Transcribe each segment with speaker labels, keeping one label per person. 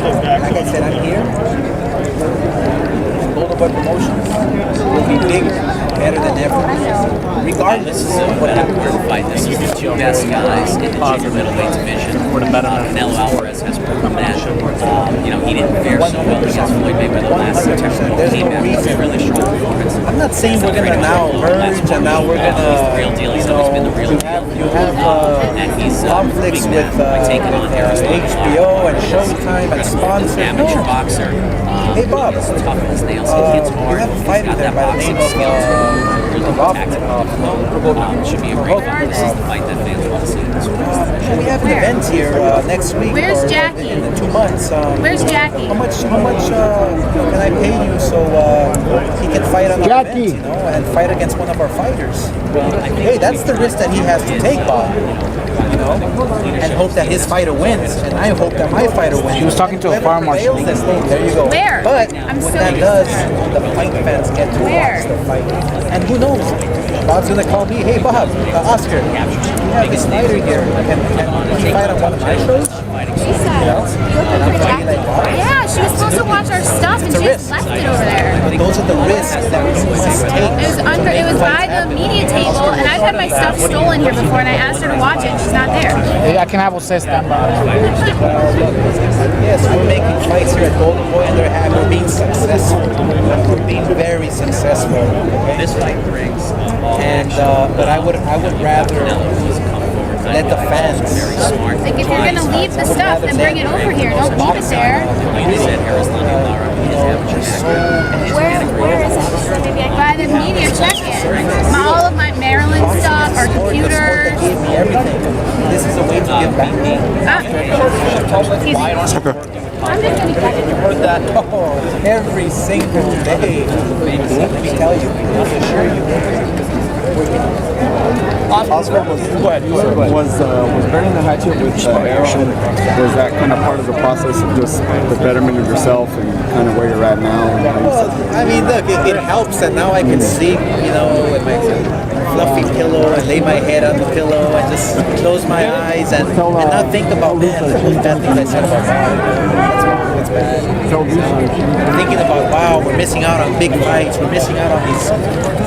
Speaker 1: like I said, I'm here. Golden Boy Promotions will be bigger, better than ever. Regardless of what happens.
Speaker 2: Fight. This is the two best guys in the junior middleweight division. Canelo Alvarez has proven that. He didn't fare so well against Floyd Mayweather last September.
Speaker 1: There's no reason.
Speaker 2: Really strong performance.
Speaker 1: I'm not saying we're gonna now merge and now we're gonna.
Speaker 2: Real deal. He's always been the real deal.
Speaker 1: You have conflicts with HBO and Showtime and sponsors.
Speaker 2: Amateur boxer.
Speaker 1: Hey Bob,
Speaker 2: tough as nails. He hits hard.
Speaker 1: You have a fighter there by the name of
Speaker 2: should be a great fight. This is the fight that fans want to see.
Speaker 1: We have an event here next week.
Speaker 3: Where's Jackie?
Speaker 1: In 2 months.
Speaker 3: Where's Jackie?
Speaker 1: How much can I pay you so he can fight on our event, and fight against one of our fighters? Hey, that's the risk that he has to take, Bob. And hope that his fighter wins, and I hope that my fighter wins.
Speaker 4: He was talking to a fire marshal.
Speaker 1: There you go.
Speaker 3: Where?
Speaker 1: But
Speaker 3: I'm
Speaker 1: what
Speaker 3: so
Speaker 1: that does, the fight fans get to watch the fight. And who knows? Bob's gonna call me, hey Bob, Oscar, you have this fighter here. Can he fight on one of my shows?
Speaker 3: She said.
Speaker 1: And I'm fighting like Bob.
Speaker 3: Yeah, she was supposed to watch our stuff and she just left it over there.
Speaker 1: Those are the risks that we must take.
Speaker 3: It was by the media table, and I've had my stuff stolen here before, and I asked her to watch it, and she's not there.
Speaker 4: I can have usted stand by.
Speaker 1: Yes, we're making fights here at Golden Boy, and we're being successful. We're being very successful.
Speaker 2: This fight brings
Speaker 1: but I would rather let the fans.
Speaker 3: Like, if you're gonna leave the stuff, then bring it over here. Don't leave it there.
Speaker 2: You said Erislandy, Lara.
Speaker 3: Where is it? By the media check-in. All of my Maryland stuff, our computers.
Speaker 1: Gave me everything. This is a way to give back.
Speaker 3: Excuse me. I'm just gonna get it.
Speaker 1: Heard that every single day. Let me tell you, I assure you.
Speaker 5: Oscar was burning the hatchet with Aaron. Was that kind of part of the process of just the betterment of yourself and kind of where you're at now?
Speaker 1: Well, I mean, look, it helps that now I can sleep, with my fluffy pillow and lay my head on the pillow and just close my eyes and not think about, man, those bad things I said about God. That's bad. Thinking about, wow, we're missing out on big fights. We're missing out on these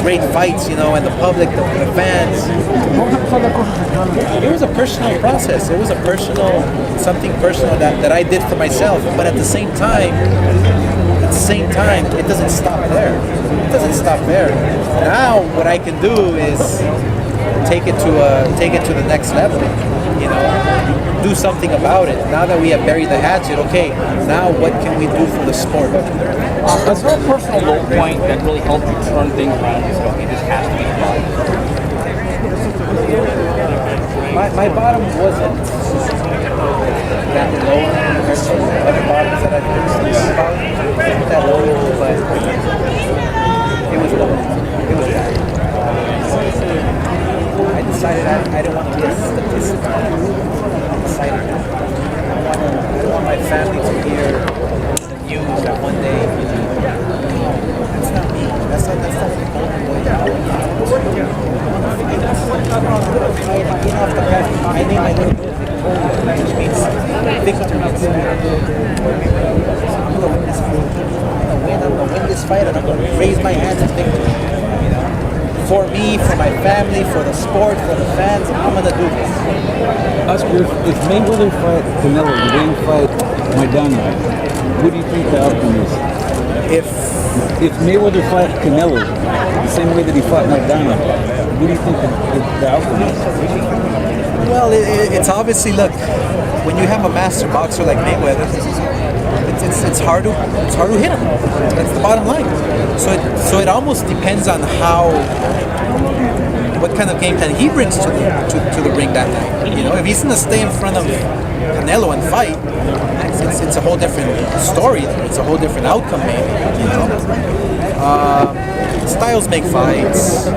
Speaker 1: great fights, and the public, the fans. It was a personal process. It was something personal that I did for myself. But at the same time, it doesn't stop there. It doesn't stop there. Now, what I can do is take it to the next level. Do something about it. Now that we have buried the hatchet, okay, now what can we do for the sport?
Speaker 6: Was there a personal low point that really helped you turn things around? Okay, this has to be done.
Speaker 1: My bottom wasn't that low compared to other bottoms that I've experienced. It wasn't that low, but it was low. It was bad. I decided I don't want to be a statistic. I don't want my family to hear the news that one day, that's not me. That's not what get off the mat. I name my little which means victory. I'm gonna win this fight, and I'm gonna raise my hands in victory. For me, for my family, for the sport, for the fans, I'm gonna do this.
Speaker 7: Oscar, if Mayweather fight Canelo, the Wayne fight Maidana, what do you think the outcome is? If Mayweather fight Canelo, the same way that he fought Maidana, what do you think the outcome is?
Speaker 1: Well, it's obviously, look, when you have a master boxer like Mayweather, it's hard to hit him. That's the bottom line. So it almost depends on what kind of game plan he brings to the ring that night. If he's gonna stay in front of Canelo and fight, it's a whole different story. It's a whole different outcome, maybe. Styles make fights.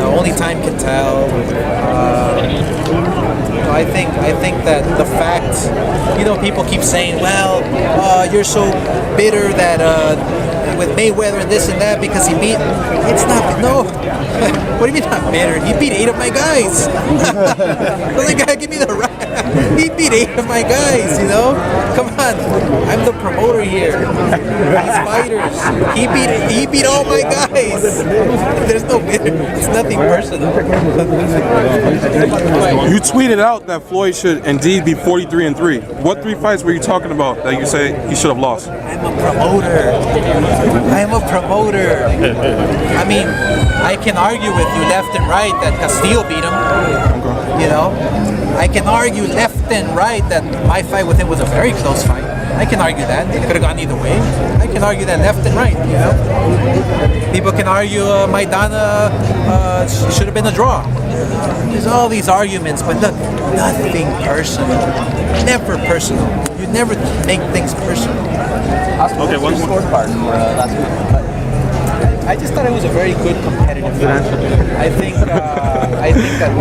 Speaker 1: Only time can tell. I think that the fact, people keep saying, well, you're so bitter that with Mayweather and this and that because he beat. It's not. No. What do you mean not bitter? He beat 8 of my guys. Doesn't guy give me the right? He beat 8 of my guys. Come on. I'm here. These fighters. He beat all my guys. There's no bitter. It's nothing personal.
Speaker 8: You tweeted out that Floyd should indeed be 43-3. What 3 fights were you talking about that you say he should have lost?
Speaker 1: I'm a promoter. I mean, I can argue with you left and right that Castillo beat him. You know, I can argue left and right that my fight with him was a very close fight. I can argue that. It could have gone either way. I can argue that left and right, you know. People can argue Maidana should have been a draw. There's all these arguments, but look, nothing personal. Never personal. You never make things personal.
Speaker 6: Okay, one scorecard for last week.
Speaker 1: I just thought it was a very good competitive fight. I think that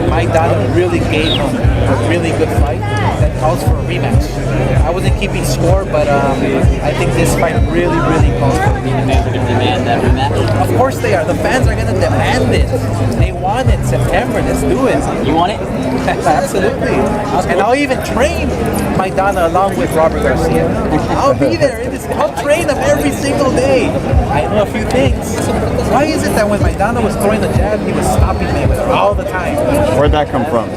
Speaker 1: Maidana really gave him a really good fight that calls for a rematch. I wasn't keeping score, but I think this fight really calls for a rematch.
Speaker 2: Demand that rematch.
Speaker 1: Of course they are. The fans are going to demand it. They want it. September. Let's do it.
Speaker 2: You want it?
Speaker 1: Absolutely. And I'll even train Maidana along with Robert Garcia. I'll be there. I'll train him every single day. I know a few things. Why is it that when Maidana was throwing the jab, he was stopping Mayweather all the time?
Speaker 5: Where'd that come from?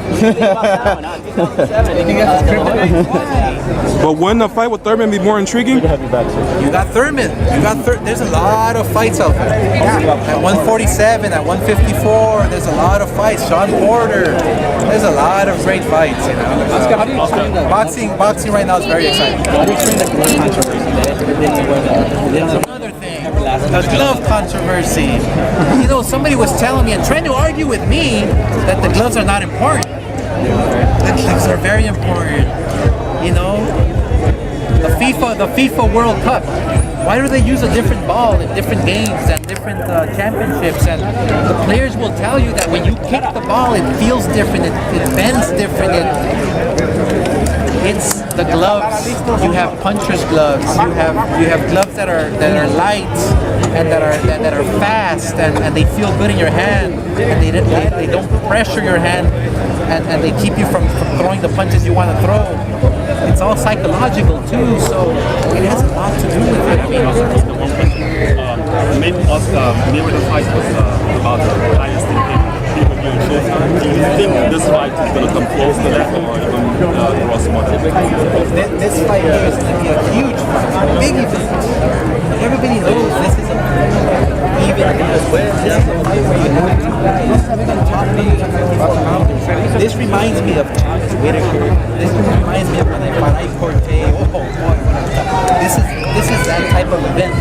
Speaker 8: But wouldn't a fight with Thurman be more intriguing?
Speaker 1: You got Thurman. There's a lot of fights out there. At 147, at 154, there's a lot of fights. Sean Porter. There's a lot of great fights, you know. Boxing right now is very exciting. Another thing, the glove controversy. You know, somebody was telling me and trying to argue with me that the gloves are not important. The gloves are very important. You know, the FIFA World Cup. Why do they use a different ball in different games and different championships? And the players will tell you that when you kick the ball, it feels different. It bends different. It's the gloves. You have puncher's gloves. You have gloves that are light and that are fast and they feel good in your hand and they don't pressure your hand and they keep you from throwing the punches you want to throw. It's all psychological too, so it has a lot to do with it. I mean,
Speaker 9: maybe the fight was about the highest in pay-per-view in Showtime. Do you think this fight is going to come close to that, or even cross one?
Speaker 1: This fight here is going to be a huge fight, a big event. Everybody knows this is a even as well. This is a fight where you have two guys top 154 pounders. This reminds me of Thomas Whitaker. This reminds me of when I fought Cortez. Oh boy, this is that type of event.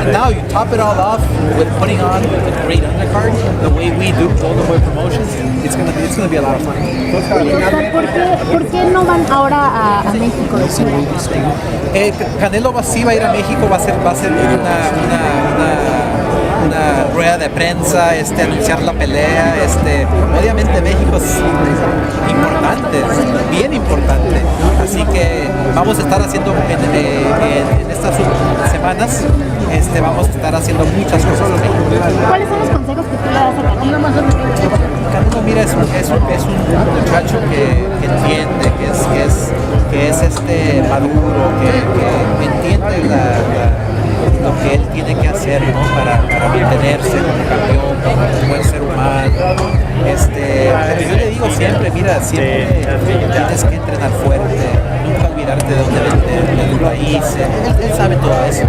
Speaker 1: And now you top it all off with putting on a great undercard, the way we do Golden Boy Promotions. It's gonna be a lot of fun.
Speaker 10: ¿Por qué no van ahora a México?
Speaker 1: Canelo sí va a ir a México, va a ser una rueda de prensa, anunciar la pelea, obviamente México es importante, bien importante, así que vamos a estar haciendo en estas semanas, vamos a estar haciendo muchas cosas en México.
Speaker 10: ¿Cuáles son los consejos que tú le das a Canelo?
Speaker 1: Canelo, mira, es un muchacho que entiende, que es maduro, que entiende lo que él tiene que hacer, ¿no? para mantenerse como campeón, como un buen ser humano. Pero yo le digo siempre, mira, siempre tienes que entrenar fuerte, nunca olvidarte de tu país. Él sabe todo eso,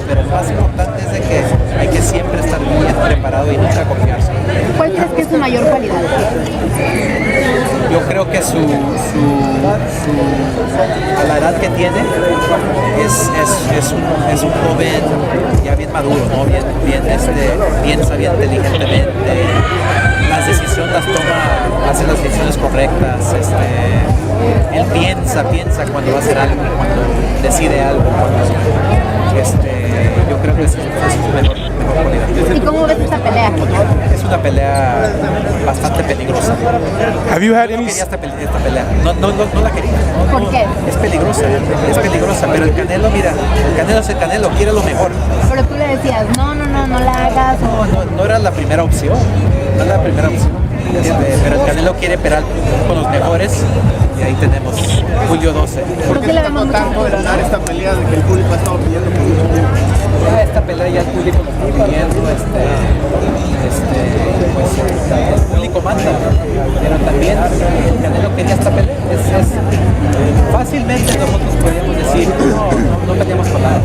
Speaker 1: pero lo más importante es de que hay que siempre estar bien preparado y nunca confiarse.
Speaker 10: ¿Cuál crees que es su mayor cualidad?
Speaker 1: Yo creo que a la edad que tiene es un joven ya bien maduro, ¿no? Piensa bien inteligentemente, las decisiones las toma, hace las decisiones correctas, él piensa cuando va a hacer algo, cuando decide algo, yo creo que es su mejor cualidad.
Speaker 10: ¿Y cómo ves esta pelea?
Speaker 1: Es una pelea bastante peligrosa.
Speaker 8: Have you had any?
Speaker 1: Esta pelea. No la quería.
Speaker 10: ¿Por qué?
Speaker 1: Es peligrosa, pero el Canelo, mira, el Canelo es el Canelo, quiere lo mejor.
Speaker 10: Pero tú le decías, no la hagas.
Speaker 1: No era la primera opción. Pero el Canelo quiere pelear con los mejores y ahí tenemos julio 12.
Speaker 10: ¿Por qué le damos mucho?
Speaker 5: tanto de ganar esta pelea de que el público ha estado pidiendo por mucho tiempo?
Speaker 1: Ya esta pelea ya el público lo está pidiendo, pues el público manda, pero también el Canelo quería esta pelea. Fácilmente nosotros podríamos decir, no peleamos con Lara.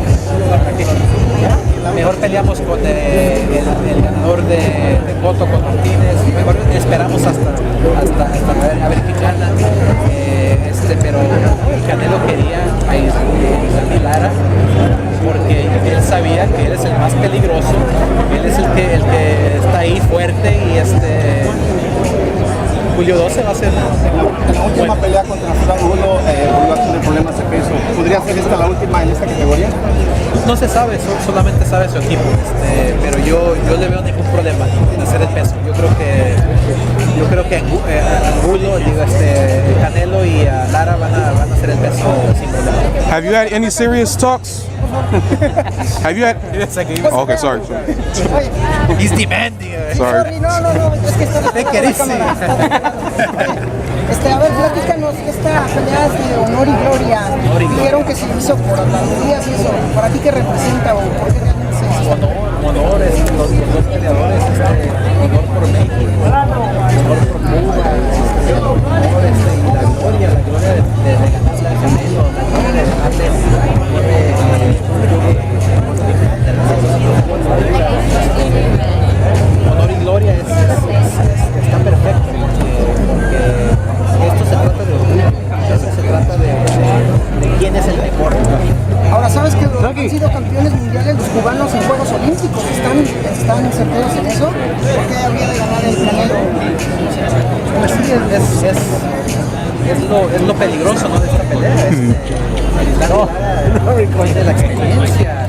Speaker 1: Mejor peleamos con el ganador de Cotto con Martínez, mejor esperamos hasta a ver quién gana. Pero el Canelo quería a Erislandy y Lara porque él sabía que él es el más peligroso, él es el que está ahí fuerte y julio 12 va a ser.
Speaker 5: En la última pelea contra Uno volvió a tener problemas de peso. ¿Podría ser esta la última en esta categoría?
Speaker 1: No se sabe, solamente sabe su equipo, pero yo le veo ningún problema en hacer el peso. Yo creo que Angulo, Canelo y Lara van a hacer el peso sin problema.
Speaker 8: Have you had any serious talks? Have you had? Okay, sorry.
Speaker 1: He's demanding.
Speaker 8: Sorry.
Speaker 11: No, es que está
Speaker 1: Take it easy.
Speaker 11: A ver, platícanos, esta pelea es de honor y gloria. Dijeron que se hizo por autonomías y eso. ¿Para ti qué representa o por qué realmente se hizo?
Speaker 1: Honor, los dos peleadores, honor por México, honor por Cuba, honor y la gloria de ganarle al Canelo, la gloria de honor y gloria está perfecto, porque esto se trata de orgullo, esto se trata de quién es el mejor.
Speaker 11: Ahora, ¿sabes que han sido campeones mundiales los cubanos en Juegos Olímpicos? ¿Están certeros en eso? ¿Por qué habría de ganar el Canelo?
Speaker 1: Pues sí, es lo peligroso, ¿no?, de esta pelea. Tiene la experiencia,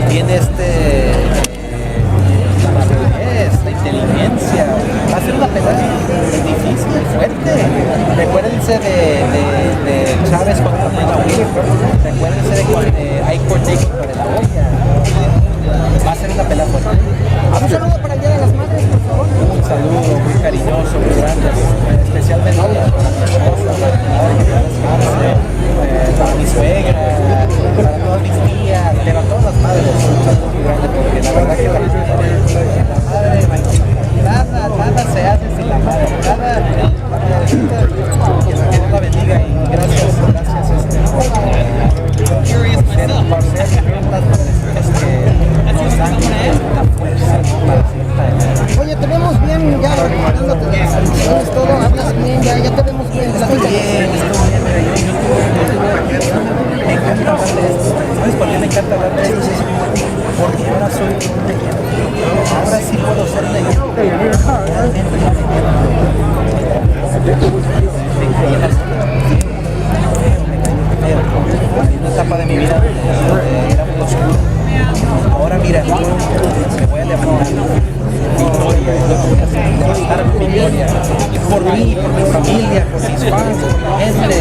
Speaker 1: tiene la madurez, la inteligencia. Va a ser una pelea difícil y fuerte. Recuérdense de Chávez contra Maidana. Recuérdense de Alvarez contra el Hoya. Va a ser una pelea fuerte.
Speaker 11: Un saludo para el Día de las Madres, por favor.
Speaker 1: Un saludo muy cariñoso, muy grande, especialmente para mi esposa, para mi suegra, para todas mis tías, pero a todas las madres. Un saludo muy grande porque la verdad que la madre, nada se hace sin la madre. Que Dios la bendiga y gracias por ser que nos dan la fuerza para seguir.
Speaker 11: Oye, te vemos bien ya, recuperándote de las adicciones, todo, hablas bien, ya te vemos bien.
Speaker 1: Estoy bien, me encanta hablar de esto. ¿Sabes por qué me encanta hablar de esto? Porque ahora sí puedo ser leyendo. Hay una etapa de mi vida donde era muy oscuro. Ahora mira, me voy a levantar. Victoria es lo que voy a hacer, levantar mi victoria. Por mí, por mi familia, por mis fans, por la gente.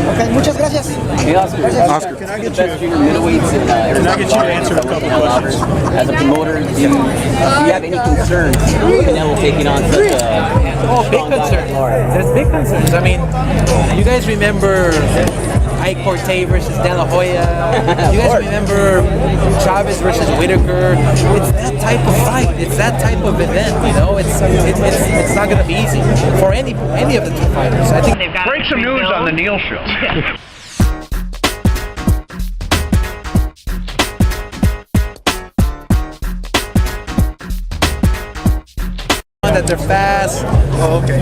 Speaker 11: Ok, muchas gracias.
Speaker 6: Hey, Oscar.
Speaker 5: Can I get
Speaker 6: The best junior middleweights in Arizona. As a promoter, do you have any concerns with Canelo taking on such a
Speaker 1: big concerns. There's big concerns. I mean, you guys remember Cortez versus De La Hoya. You guys remember Chavez versus Whitaker. It's that type of fight. It's that type of event. You know, it's not going to be easy for any of the two fighters. I think.
Speaker 12: Break some news on the Neil Show.
Speaker 1: That they're fast.
Speaker 5: Oh, okay.